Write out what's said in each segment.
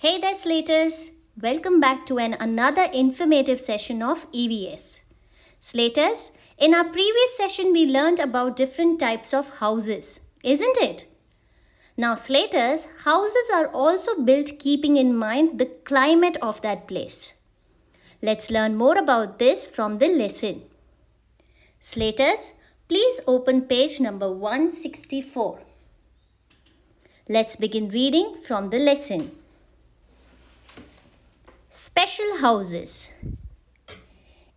Hey there Slaters! Welcome back to another informative session of EVS. Slaters, in our previous session we learned about different types of houses, isn't it? Now Slaters, houses are also built keeping in mind the climate of that place. Let's learn more about this from the lesson. Slaters, please open page number 164. Let's begin reading from the lesson. Special houses.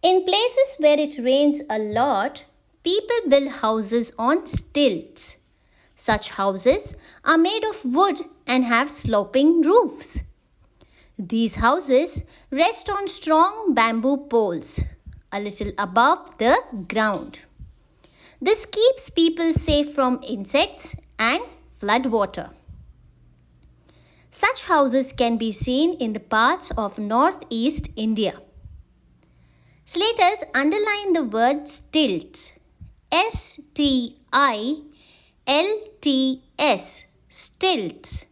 In places where it rains a lot, people build houses on stilts. Such houses are made of wood and have sloping roofs. These houses rest on strong bamboo poles, a little above the ground. This keeps people safe from insects and flood water. Such houses can be seen in the parts of northeast India. Slaters, underline the word stilts. S-T-I-L-T-S. Stilts.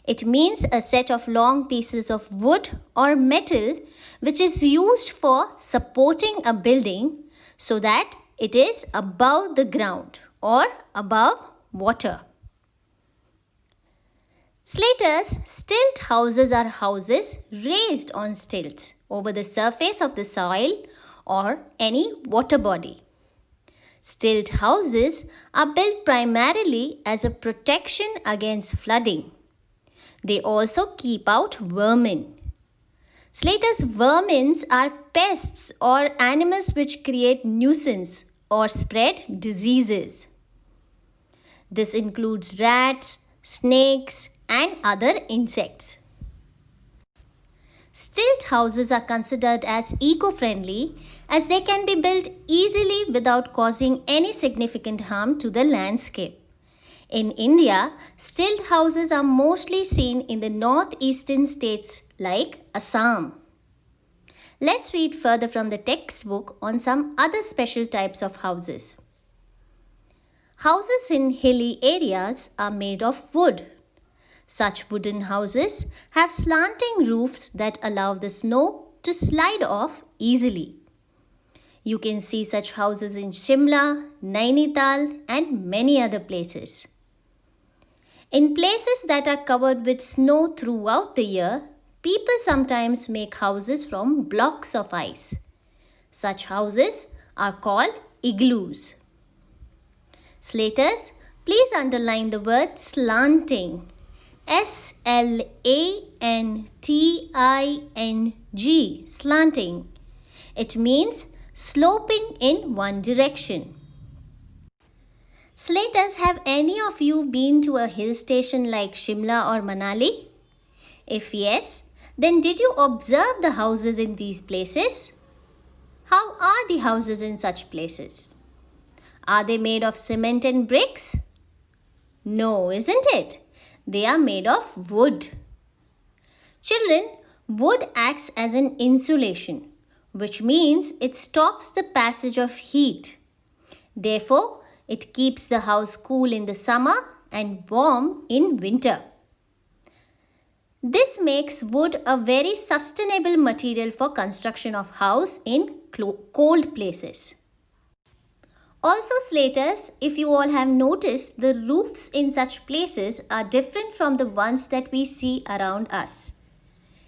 It means a set of long pieces of wood or metal which is used for supporting a building so that it is above the ground or above water. Slaters, stilt houses are houses raised on stilts over the surface of the soil or any water body. Stilt houses are built primarily as a protection against flooding. They also keep out vermin. Slaters, vermins are pests or animals which create nuisance or spread diseases. This includes rats, snakes, and other insects. Stilt houses are considered as eco-friendly as they can be built easily without causing any significant harm to the landscape. In India, stilt houses are mostly seen in the northeastern states like Assam. Let's read further from the textbook on some other special types of houses. Houses in hilly areas are made of wood. Such wooden houses have slanting roofs that allow the snow to slide off easily. You can see such houses in Shimla, Nainital, and many other places. In places that are covered with snow throughout the year, people sometimes make houses from blocks of ice. Such houses are called igloos. Slaters, please underline the word slanting. S-L-A-N-T-I-N-G, slanting. It means sloping in one direction. Slaters, have any of you been to a hill station like Shimla or Manali? If yes, then did you observe the houses in these places? How are the houses in such places? Are they made of cement and bricks? No, isn't it? They are made of wood. Children, wood acts as an insulation, which means it stops the passage of heat. Therefore, it keeps the house cool in the summer and warm in winter. This makes wood a very sustainable material for construction of house in cold places. Also Slaters, if you all have noticed, the roofs in such places are different from the ones that we see around us.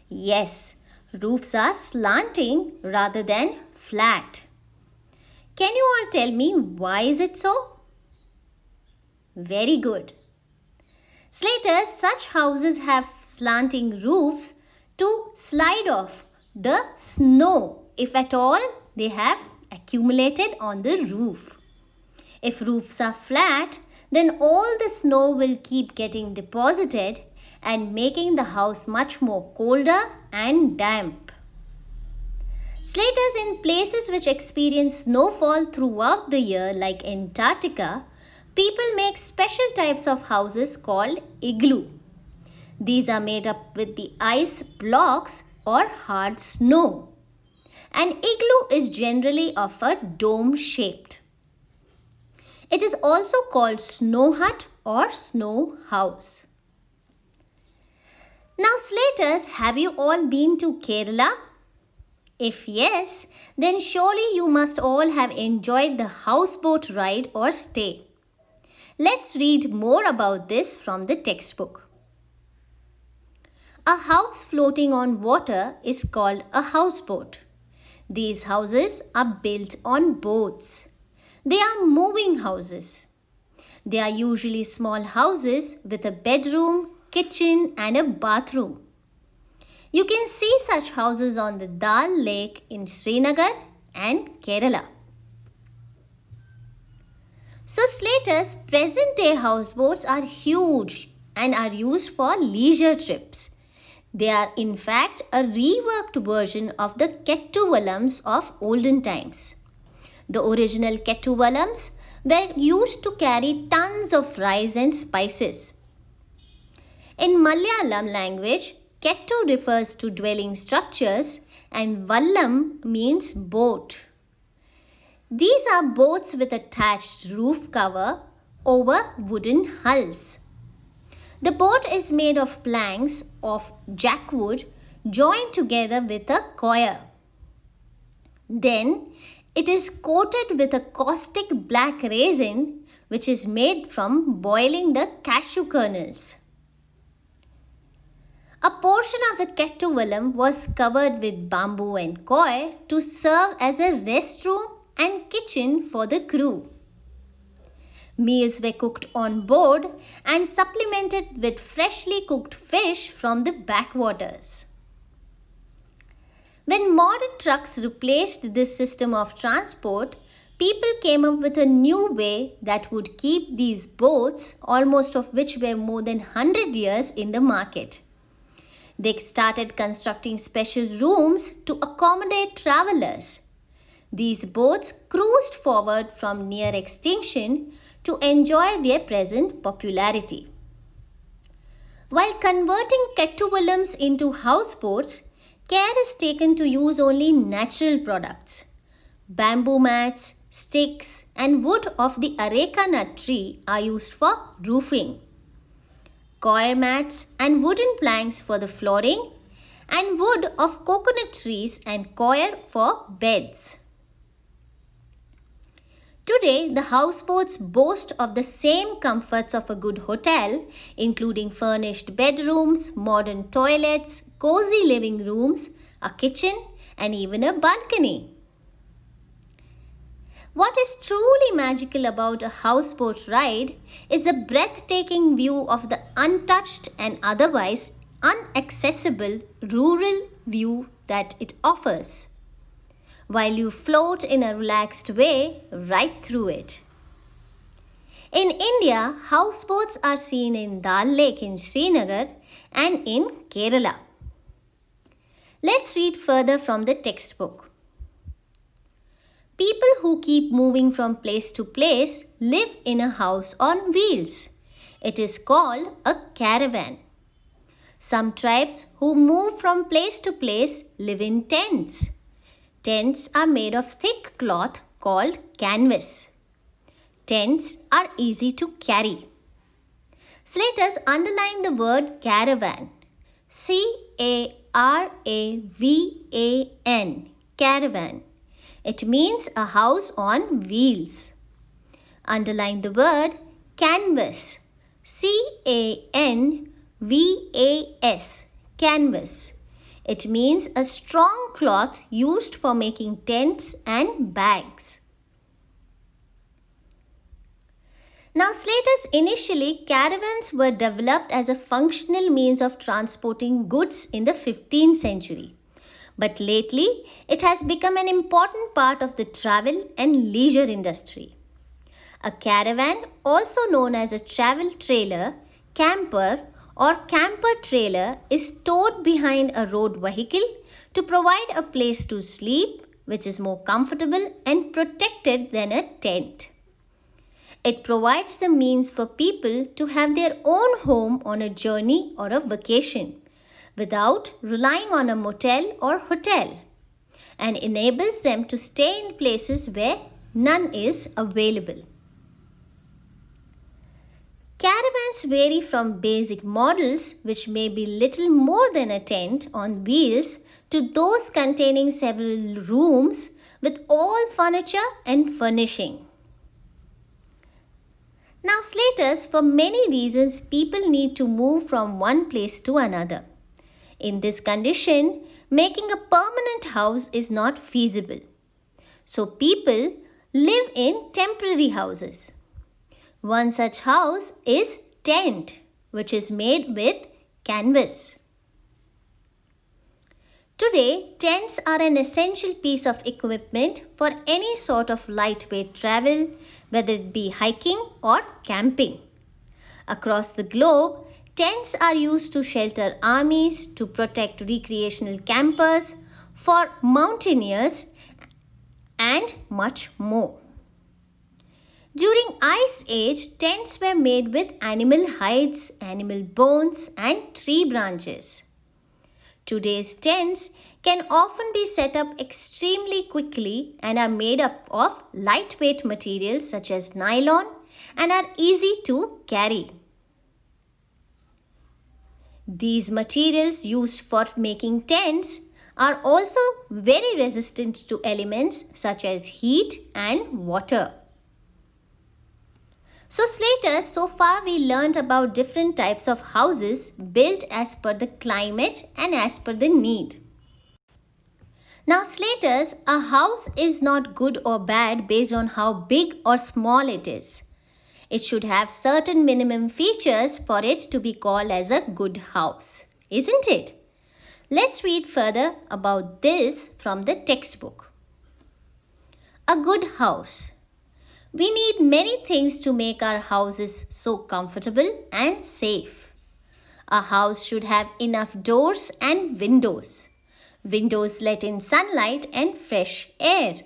Yes, roofs are slanting rather than flat. Can you all tell me why is it so? Very good. Slaters, such houses have slanting roofs to slide off the snow if at all they have accumulated on the roof. If roofs are flat, then all the snow will keep getting deposited and making the house much more colder and damp. Slaters, in places which experience snowfall throughout the year like Antarctica, people make special types of houses called igloo. These are made up with the ice blocks or hard snow. An igloo is generally of a dome shaped. It is also called snow hut or snow house. Now Slaters, have you all been to Kerala? If yes, then surely you must all have enjoyed the houseboat ride or stay. Let's read more about this from the textbook. A house floating on water is called a houseboat. These houses are built on boats. They are moving houses. They are usually small houses with a bedroom, kitchen and a bathroom. You can see such houses on the Dal Lake in Srinagar and Kerala. So Slaters, present-day houseboats are huge and are used for leisure trips. They are in fact a reworked version of the Kettuvallams of olden times. The original Kettuvallams were used to carry tons of rice and spices. In Malayalam language, Kettu refers to dwelling structures and Vallam means boat. These are boats with attached roof cover over wooden hulls. The boat is made of planks of jackwood joined together with a coir. Then it is coated with a caustic black resin which is made from boiling the cashew kernels. A portion of the Kettuvallam was covered with bamboo and coir to serve as a restroom and kitchen for the crew. Meals were cooked on board and supplemented with freshly cooked fish from the backwaters. When modern trucks replaced this system of transport, people came up with a new way that would keep these boats, almost of which were more than 100 years in the market. They started constructing special rooms to accommodate travelers. These boats cruised forward from near extinction to enjoy their present popularity. While converting Kettuvallams into houseboats, care is taken to use only natural products. Bamboo mats, sticks and wood of the areca nut tree are used for roofing. Coir mats and wooden planks for the flooring and wood of coconut trees and coir for beds. Today, the houseboats boast of the same comforts of a good hotel, including furnished bedrooms, modern toilets, cozy living rooms, a kitchen, and even a balcony. What is truly magical about a houseboat ride is the breathtaking view of the untouched and otherwise inaccessible rural view that it offers, while you float in a relaxed way right through it. In India, houseboats are seen in Dal Lake in Srinagar and in Kerala. Let's read further from the textbook. People who keep moving from place to place live in a house on wheels. It is called a caravan. Some tribes who move from place to place live in tents. Tents are made of thick cloth called canvas. Tents are easy to carry. Slaters, underline the word caravan. C-A-R-A-V-A-N. Caravan. It means a house on wheels. Underline the word canvas. C-A-N-V-A-S. Canvas. It means a strong cloth used for making tents and bags. Now, Slaters, initially caravans were developed as a functional means of transporting goods in the 15th century. But lately, it has become an important part of the travel and leisure industry. A caravan, also known as a travel trailer, camper or camper trailer, is towed behind a road vehicle to provide a place to sleep, which is more comfortable and protected than a tent. It provides the means for people to have their own home on a journey or a vacation, without relying on a motel or hotel, and enables them to stay in places where none is available. Caravans vary from basic models, which may be little more than a tent on wheels, to those containing several rooms with all furniture and furnishing. Now, slaters, for many reasons, people need to move from one place to another. In this condition, making a permanent house is not feasible. So, people live in temporary houses. One such house is tent, which is made with canvas. Today, tents are an essential piece of equipment for any sort of lightweight travel, whether it be hiking or camping. Across the globe, tents are used to shelter armies, to protect recreational campers, for mountaineers, and much more. During Ice Age, tents were made with animal hides, animal bones, and tree branches. Today's tents can often be set up extremely quickly and are made up of lightweight materials such as nylon and are easy to carry. These materials used for making tents are also very resistant to elements such as heat and water. So slaters, so far we learned about different types of houses built as per the climate and as per the need. Now slaters, a house is not good or bad based on how big or small it is. It should have certain minimum features for it to be called as a good house, isn't it? Let's read further about this from the textbook. A good house. We need many things to make our houses so comfortable and safe. A house should have enough doors and windows. Windows let in sunlight and fresh air.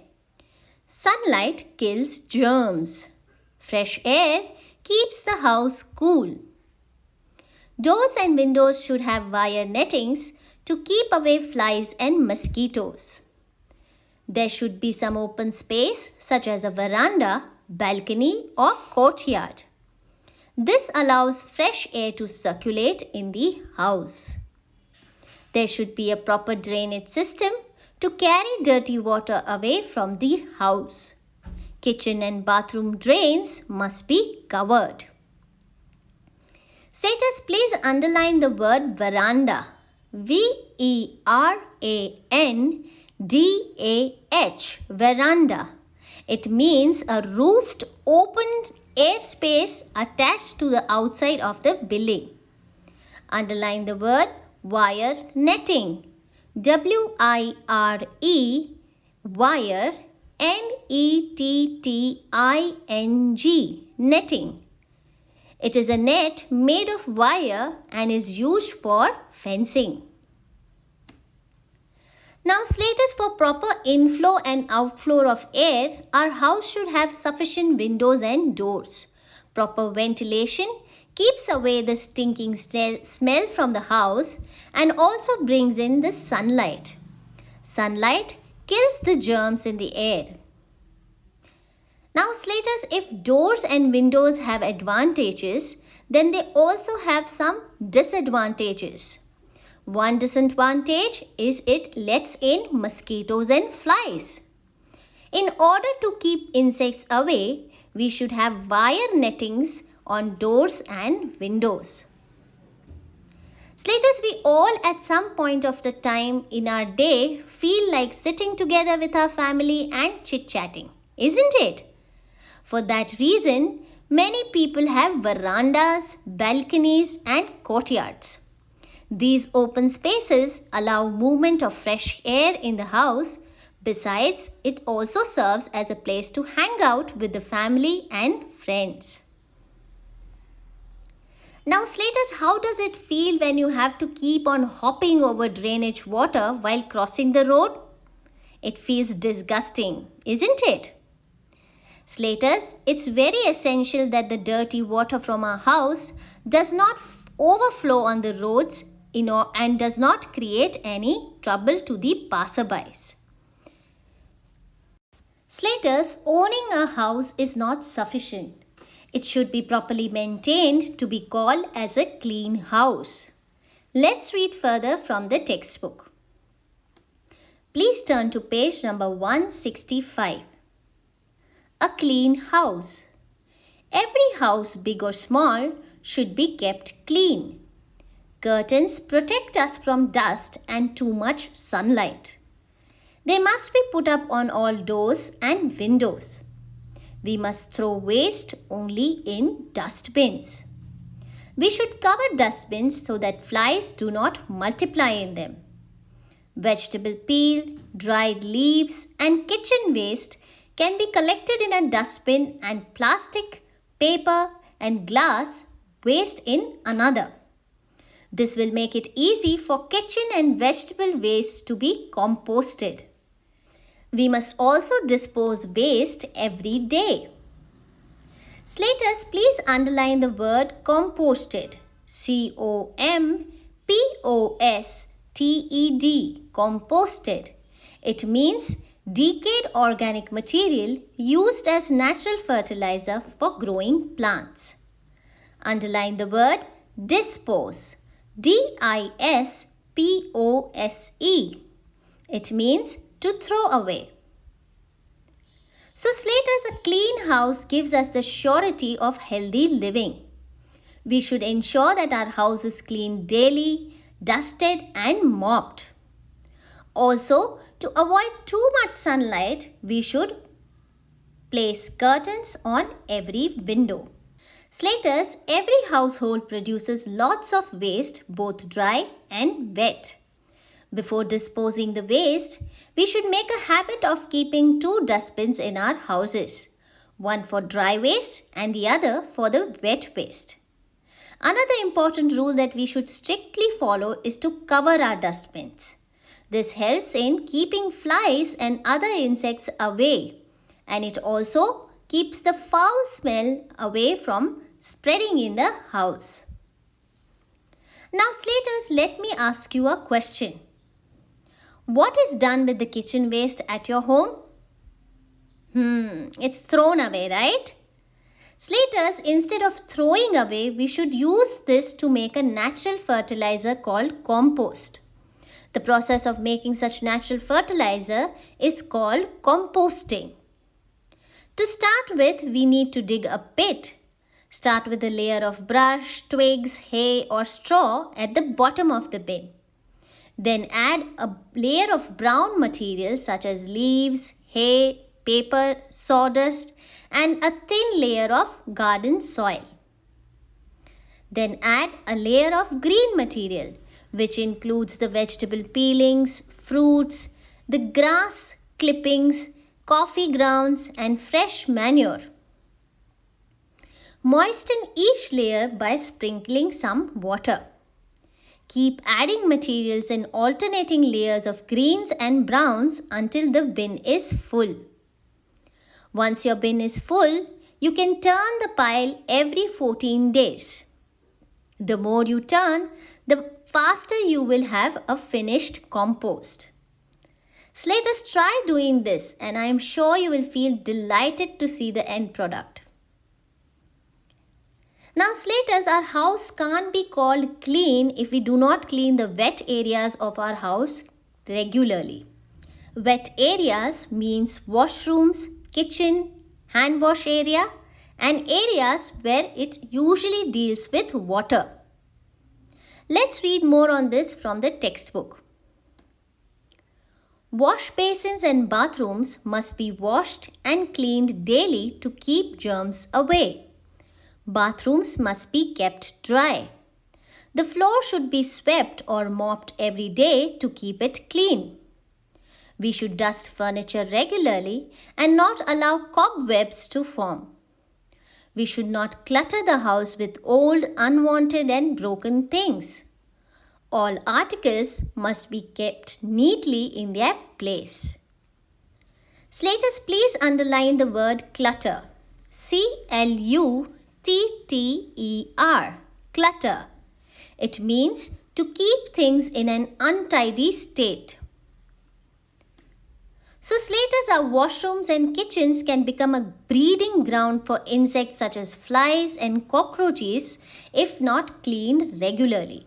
Sunlight kills germs. Fresh air keeps the house cool. Doors and windows should have wire nettings to keep away flies and mosquitoes. There should be some open space such as a veranda, balcony or courtyard. This allows fresh air to circulate in the house. There should be a proper drainage system to carry dirty water away from the house. Kitchen and bathroom drains must be covered. Slaters, please underline the word veranda. V-E-R-A-N-D-A-H, veranda. It means a roofed open air space attached to the outside of the building. Underline the word wire netting. W-I-R-E, wire, N-E-T-T-I-N-G, netting. It is a net made of wire and is used for fencing. Now slaters, for proper inflow and outflow of air, our house should have sufficient windows and doors. Proper ventilation keeps away the stinking smell from the house and also brings in the sunlight. Sunlight kills the germs in the air. Now slaters, if doors and windows have advantages, then they also have some disadvantages. One disadvantage is it lets in mosquitoes and flies. In order to keep insects away, we should have wire nettings on doors and windows. Slaters, we all at some point of the time in our day feel like sitting together with our family and chit-chatting, isn't it? For that reason, many people have verandas, balconies and courtyards. These open spaces allow movement of fresh air in the house. Besides, it also serves as a place to hang out with the family and friends. Now slaters, how does it feel when you have to keep on hopping over drainage water while crossing the road? It feels disgusting, isn't it? Slaters, it's very essential that the dirty water from our house does not overflow on the roads and does not create any trouble to the passerbys. Slaters, owning a house is not sufficient. It should be properly maintained to be called as a clean house. Let's read further from the textbook. Please turn to page number 165. A clean house. Every house, big or small, should be kept clean. Curtains protect us from dust and too much sunlight. They must be put up on all doors and windows. We must throw waste only in dustbins. We should cover dustbins so that flies do not multiply in them. Vegetable peel, dried leaves and kitchen waste can be collected in a dustbin and plastic, paper and glass waste in another. This will make it easy for kitchen and vegetable waste to be composted. We must also dispose waste every day. Slaters, please underline the word composted. C-O-M-P-O-S-T-E-D. Composted. It means decayed organic material used as natural fertilizer for growing plants. Underline the word dispose. D-I-S-P-O-S-E. It means to throw away. So Slaters, a clean house gives us the surety of healthy living. We should ensure that our house is cleaned daily, dusted and mopped. Also, to avoid too much sunlight, we should place curtains on every window. Slaters, every household produces lots of waste, both dry and wet. Before disposing the waste, we should make a habit of keeping 2 dustbins in our houses, one for dry waste and the other for the wet waste. Another important rule that we should strictly follow is to cover our dustbins. This helps in keeping flies and other insects away, and it also keeps the foul smell away from spreading in the house. Now Slaters, let me ask you a question. What is done with the kitchen waste at your home? It's thrown away, right? Slaters, instead of throwing away, we should use this to make a natural fertilizer called compost. The process of making such natural fertilizer is called composting. To start with, we need to dig a pit. Start with a layer of brush, twigs, hay or straw at the bottom of the bin. Then add a layer of brown material such as leaves, hay, paper, sawdust and a thin layer of garden soil. Then add a layer of green material which includes the vegetable peelings, fruits, the grass clippings, coffee grounds and fresh manure. Moisten each layer by sprinkling some water. Keep adding materials in alternating layers of greens and browns until the bin is full. Once your bin is full, you can turn the pile every 14 days. The more you turn, the faster you will have a finished compost. Slaters, try doing this and I am sure you will feel delighted to see the end product. Now Slaters, our house can't be called clean if we do not clean the wet areas of our house regularly. Wet areas means washrooms, kitchen, hand wash area and areas where it usually deals with water. Let's read more on this from the textbook. Wash basins and bathrooms must be washed and cleaned daily to keep germs away. Bathrooms must be kept dry. The floor should be swept or mopped every day to keep it clean. We should dust furniture regularly and not allow cobwebs to form. We should not clutter the house with old, unwanted and broken things. All articles must be kept neatly in their place. Slaters, please underline the word clutter. C-L-U-T-T-E-R. Clutter. It means to keep things in an untidy state. So slaters are washrooms and kitchens can become a breeding ground for insects such as flies and cockroaches if not cleaned regularly.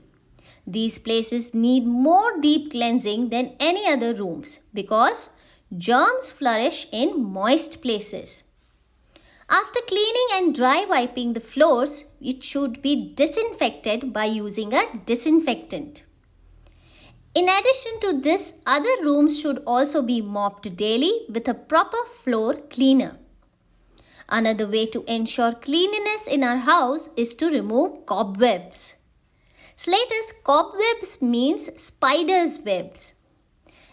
These places need more deep cleansing than any other rooms because germs flourish in moist places. After cleaning and dry wiping the floors, it should be disinfected by using a disinfectant. In addition to this, other rooms should also be mopped daily with a proper floor cleaner. Another way to ensure cleanliness in our house is to remove cobwebs. Slaters, cobwebs means spiders' webs.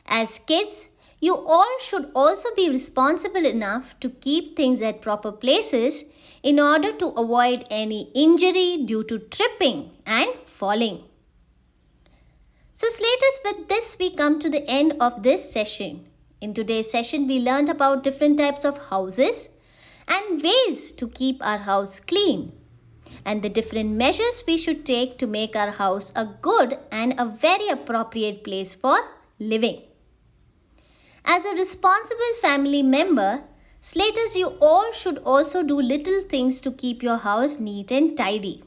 As kids, you all should also be responsible enough to keep things at proper places in order to avoid any injury due to tripping and falling. So slaters, with this we come to the end of this session. In today's session we learned about different types of houses and ways to keep our house clean and the different measures we should take to make our house a good and a very appropriate place for living. As a responsible family member, slaters, you all should also do little things to keep your house neat and tidy.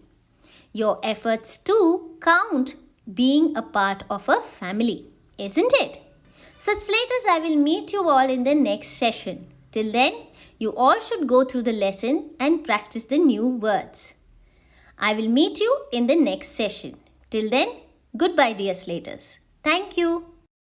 Your efforts too count being a part of a family, isn't it? So slaters, I will meet you all in the next session. Till then, you all should go through the lesson and practice the new words. I will meet you in the next session. Till then, goodbye dear slaters. Thank you.